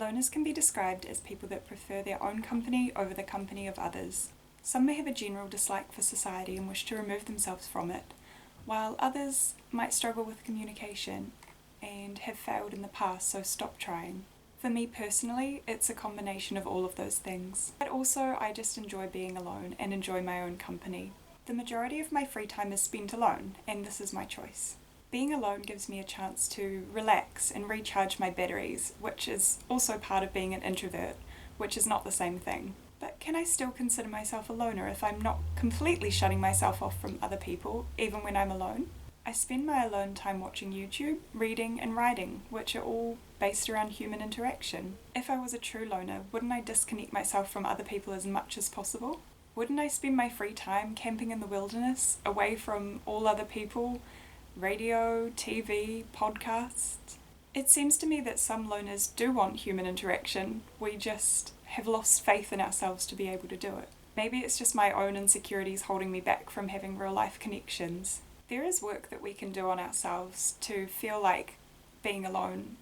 Loners can be described as people that prefer their own company over the company of others. Some may have a general dislike for society and wish to remove themselves from it, while others might struggle with communication and have failed in the past, so stop trying. For me personally, it's a combination of all of those things. But also, I just enjoy being alone and enjoy my own company. The majority of my free time is spent alone, and this is my choice. Being alone gives me a chance to relax and recharge my batteries, which is also part of being an introvert, which is not the same thing. But can I still consider myself a loner if I'm not completely shutting myself off from other people, even when I'm alone? I spend my alone time watching YouTube, reading and writing, which are all based around human interaction. If I was a true loner, wouldn't I disconnect myself from other people as much as possible? Wouldn't I spend my free time camping in the wilderness, away from all other people, radio, TV, podcasts? It seems to me that some loners do want human interaction. We just have lost faith in ourselves to be able to do it. Maybe it's just my own insecurities holding me back from having real life connections. There is work that we can do on ourselves to feel like being alone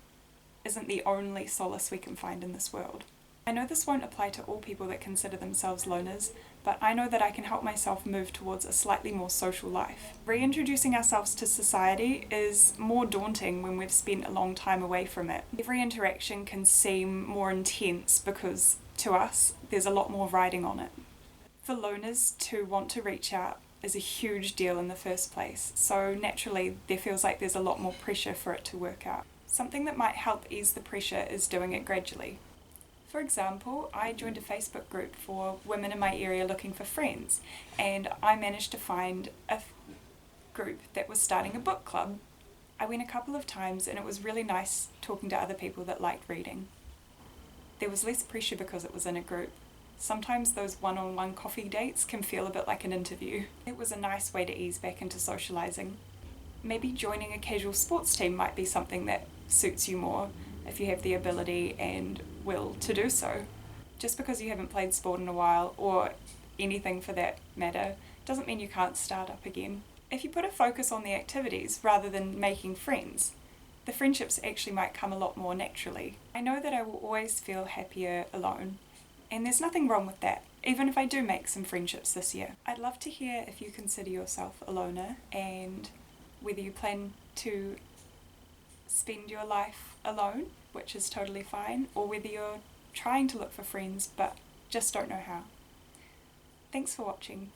isn't the only solace we can find in this world. I know this won't apply to all people that consider themselves loners, but I know that I can help myself move towards a slightly more social life. Reintroducing ourselves to society is more daunting when we've spent a long time away from it. Every interaction can seem more intense because, to us, there's a lot more riding on it. For loners to want to reach out is a huge deal in the first place, so naturally there feels like there's a lot more pressure for it to work out. Something that might help ease the pressure is doing it gradually. For example, I joined a Facebook group for women in my area looking for friends, and I managed to find a group that was starting a book club. I went a couple of times and it was really nice talking to other people that liked reading. There was less pressure because it was in a group. Sometimes those one-on-one coffee dates can feel a bit like an interview. It was a nice way to ease back into socialising. Maybe joining a casual sports team might be something that suits you more if you have the ability and will to do so. Just because you haven't played sport in a while, or anything for that matter, doesn't mean you can't start up again. If you put a focus on the activities rather than making friends, the friendships actually might come a lot more naturally. I know that I will always feel happier alone, and there's nothing wrong with that, even if I do make some friendships this year. I'd love to hear if you consider yourself a loner, and whether you plan to spend your life alone, which is totally fine, or whether you're trying to look for friends but just don't know how. Thanks for watching.